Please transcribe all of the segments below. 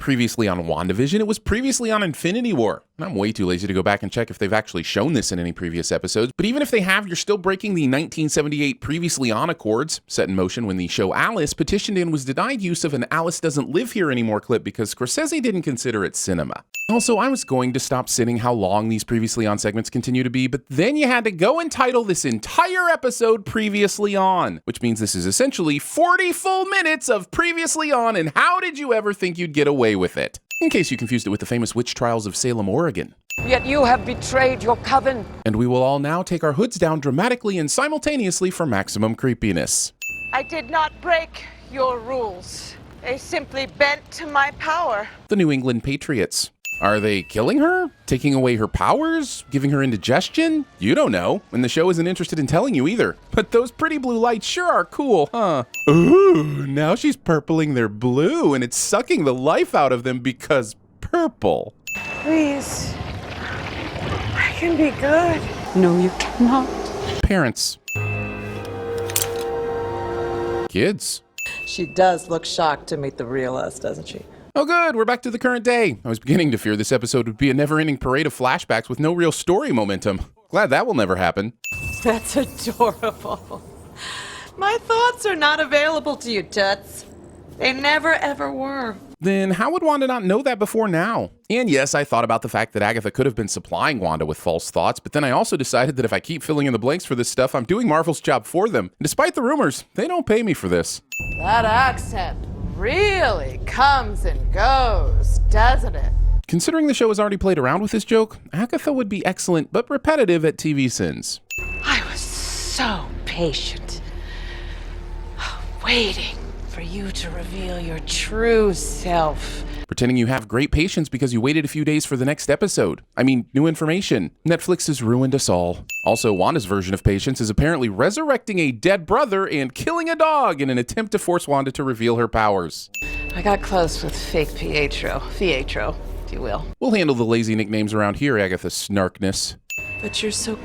not previously on WandaVision, it was previously on Infinity War. And I'm way too lazy to go back and check if they've actually shown this in any previous episodes, but even if they have, you're still breaking the 1978 previously on accords, set in motion when the show Alice petitioned and was denied use of an Alice Doesn't Live Here Anymore clip because Scorsese didn't consider it cinema. Also, I was going to stop sitting how long these previously on segments continue to be, but then you had to go and title this entire episode Previously On, which means this is essentially 40 full minutes of Previously On, and how did you ever think you'd get away with it? In case you confused it with the famous witch trials of Salem, Oregon. Yet you have betrayed your coven. And we will all now take our hoods down dramatically and simultaneously for maximum creepiness. I did not break your rules. They simply bent to my power. The New England Patriots. Are they killing her? Taking away her powers? Giving her indigestion? You don't know, and the show isn't interested in telling you either. But those pretty blue lights sure are cool, huh? Ooh, now she's purpling their blue, and it's sucking the life out of them because purple. Please. I can be good. No, you cannot. Parents. Kids. She does look shocked to meet the real us, doesn't she? Oh good, we're back to the current day. I was beginning to fear this episode would be a never-ending parade of flashbacks with no real story momentum. Glad that will never happen. That's adorable. My thoughts are not available to you, Toots. They never ever were. Then how would Wanda not know that before now? And yes, I thought about the fact that Agatha could have been supplying Wanda with false thoughts, but then I also decided that if I keep filling in the blanks for this stuff, I'm doing Marvel's job for them. And despite the rumors, they don't pay me for this. That accent really comes and goes, doesn't it? Considering the show has already played around with this joke, Agatha would be excellent but repetitive at TVSins. I was so patient, waiting for you to reveal your true self. Pretending you have great patience because you waited a few days for the next episode. I mean, new information. Netflix has ruined us all. Also, Wanda's version of patience is apparently resurrecting a dead brother and killing a dog in an attempt to force Wanda to reveal her powers. I got close with fake Pietro, if you will. We'll handle the lazy nicknames around here, Agatha Snarkness. But you're so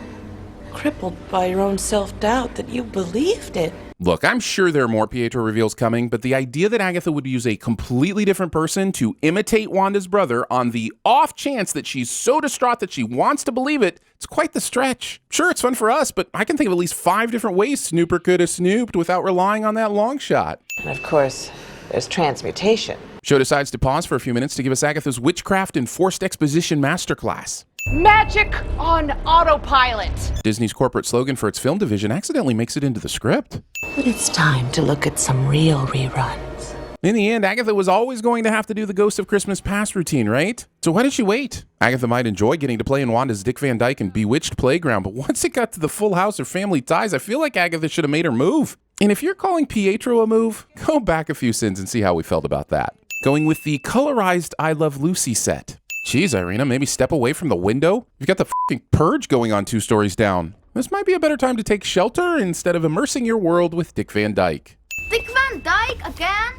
crippled by your own self-doubt that you believed it. Look, I'm sure there are more Pietro reveals coming, but the idea that Agatha would use a completely different person to imitate Wanda's brother on the off chance that she's so distraught that she wants to believe it, it's quite the stretch. Sure, it's fun for us, but I can think of at least 5 different ways Snooper could have snooped without relying on that long shot. And of course, there's transmutation. Show decides to pause for a few minutes to give us Agatha's witchcraft and forced exposition masterclass. Magic on autopilot. Disney's corporate slogan for its film division accidentally makes it into the script. But it's time to look at some real reruns. In the end, Agatha was always going to have to do the Ghost of Christmas Past routine, right? So why did she wait? Agatha might enjoy getting to play in Wanda's Dick Van Dyke and Bewitched playground, but once it got to the Full House or Family Ties, I feel like Agatha should have made her move. And if you're calling Pietro a move, go back a few sins and see how we felt about that. Going with the colorized I Love Lucy set. Jeez, Irina, maybe step away from the window? You've got the f***ing purge going on 2 stories down. This might be a better time to take shelter instead of immersing your world with Dick Van Dyke. Dick Van Dyke again?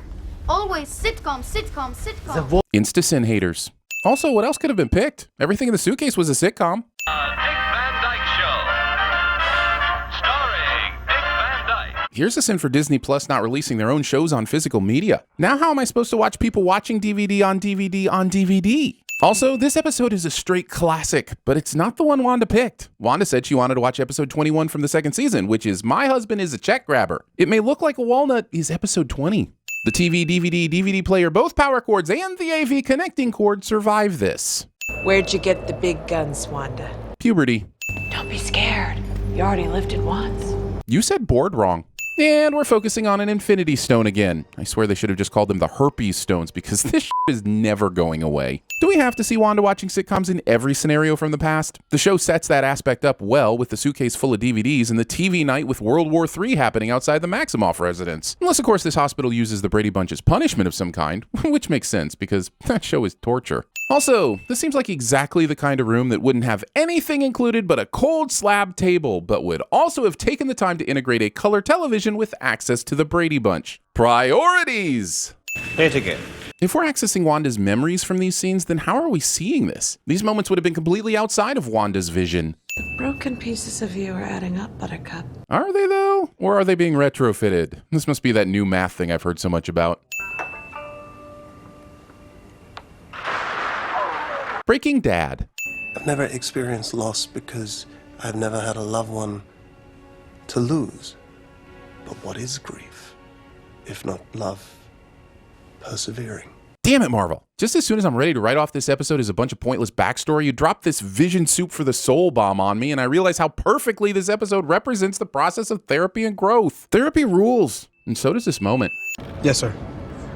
Always sitcom. Insta-sin haters. Also, what else could have been picked? Everything in the suitcase was a sitcom. Dick Van Dyke Show. Starring Dick Van Dyke. Here's a sin for Disney Plus not releasing their own shows on physical media. Now how am I supposed to watch people watching DVD on DVD on DVD? Also, this episode is a straight classic, but it's not the one Wanda picked. Wanda said she wanted to watch episode 21 from the 2nd season, which is My Husband is a Check Grabber. It May Look Like a Walnut is episode 20. The TV, DVD player, both power cords, and the AV connecting cord survive this. Where'd you get the big guns, Wanda? Puberty. Don't be scared. You already lived it once. You said bored wrong. And we're focusing on an Infinity Stone again. I swear they should have just called them the Herpes Stones because this is never going away. Do we have to see Wanda watching sitcoms in every scenario from the past? The show sets that aspect up well with the suitcase full of DVDs and the TV night with World War III happening outside the Maximoff residence. Unless, of course, this hospital uses the Brady Bunch as punishment of some kind, which makes sense because that show is torture. Also, this seems like exactly the kind of room that wouldn't have anything included but a cold slab table, but would also have taken the time to integrate a color television with access to the Brady Bunch. Priorities! Play it again. If we're accessing Wanda's memories from these scenes, then how are we seeing this? These moments would have been completely outside of Wanda's vision. The broken pieces of you are adding up, Buttercup. Are they though? Or are they being retrofitted? This must be that new math thing I've heard so much about. Breaking Dad. I've never experienced loss because I've never had a loved one to lose. But what is grief, if not love persevering? Damn it, Marvel. Just as soon as I'm ready to write off this episode as a bunch of pointless backstory, you drop this vision soup for the soul bomb on me, and I realize how perfectly this episode represents the process of therapy and growth. Therapy rules, and so does this moment. Yes, sir.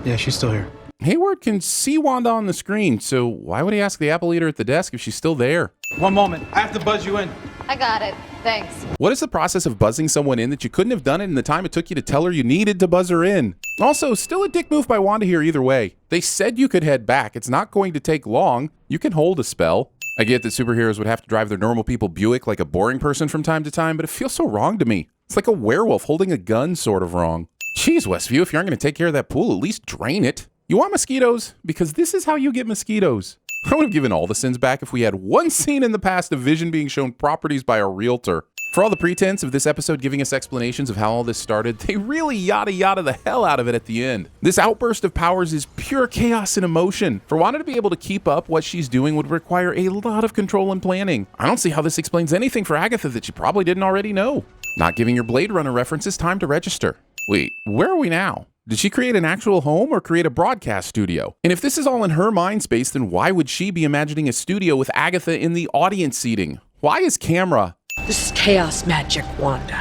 Yeah, she's still here. Hayward can see Wanda on the screen, so why would he ask the Apple Eater at the desk if she's still there? One moment. I have to buzz you in. I got it. Thanks. What is the process of buzzing someone in that you couldn't have done it in the time it took you to tell her you needed to buzz her in? Also, still a dick move by Wanda here either way. They said you could head back. It's not going to take long. You can hold a spell. I get that superheroes would have to drive their normal people Buick like a boring person from time to time, but it feels so wrong to me. It's like a werewolf holding a gun sort of wrong. Jeez, Westview, if you aren't going to take care of that pool, at least drain it. You want mosquitoes? Because this is how you get mosquitoes. I would have given all the sins back if we had one scene in the past of Vision being shown properties by a realtor. For all the pretense of this episode giving us explanations of how all this started, they really yada yada the hell out of it at the end. This outburst of powers is pure chaos and emotion. For Wanda to be able to keep up what she's doing would require a lot of control and planning. I don't see how this explains anything for Agatha that she probably didn't already know. Not giving your Blade Runner references time to register. Wait, where are we now? Did she create an actual home or create a broadcast studio? And if this is all in her mind space, then why would she be imagining a studio with Agatha in the audience seating? Why is camera? This is chaos magic, Wanda.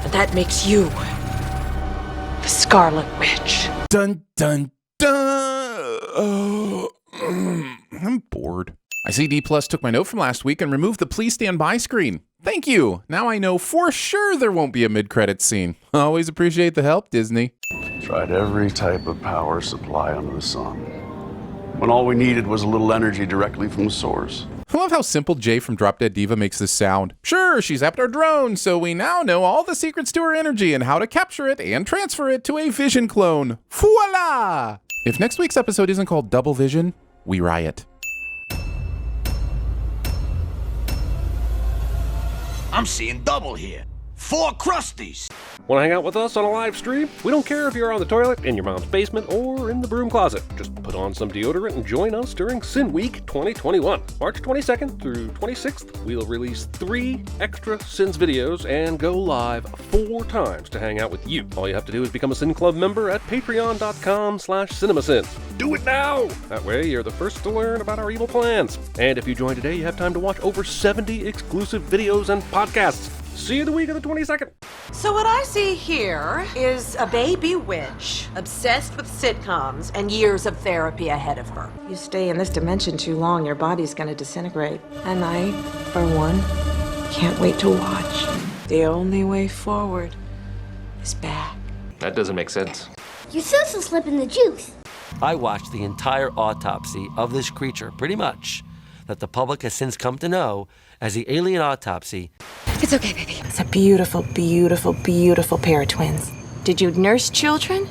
And that makes you the Scarlet Witch. Dun dun dun. Oh, I'm bored. I see D Plus took my note from last week and removed the please stand by screen. Thank you. Now I know for sure there won't be a mid-credits scene. Always appreciate the help, Disney. Tried every type of power supply under the sun, when all we needed was a little energy directly from the source. I love how simple Jay from Drop Dead Diva makes this sound. Sure, she's zapped our drone, so we now know all the secrets to her energy and how to capture it and transfer it to a Vision clone. Voila! If next week's episode isn't called Double Vision, we riot. I'm seeing double here. 4 crusties. Want to hang out with us on a live stream? We don't care if you're on the toilet, in your mom's basement, or in the broom closet. Just put on some deodorant and join us during Sin Week 2021. March 22nd through 26th, we'll release 3 extra Sins videos and go live 4 times to hang out with you. All you have to do is become a Sin Club member at patreon.com/cinemasins. Do it now! That way you're the first to learn about our evil plans. And if you join today, you have time to watch over 70 exclusive videos and podcasts. See you the week of the 22nd. So what I see here is a baby witch, obsessed with sitcoms and years of therapy ahead of her. You stay in this dimension too long, your body's gonna disintegrate. And I, for one, can't wait to watch. The only way forward is back. That doesn't make sense. Your sister's slipping the juice. I watched the entire autopsy of this creature, pretty much, that the public has since come to know as the alien autopsy. It's okay, baby. It's a beautiful, beautiful, beautiful pair of twins. Did you nurse children?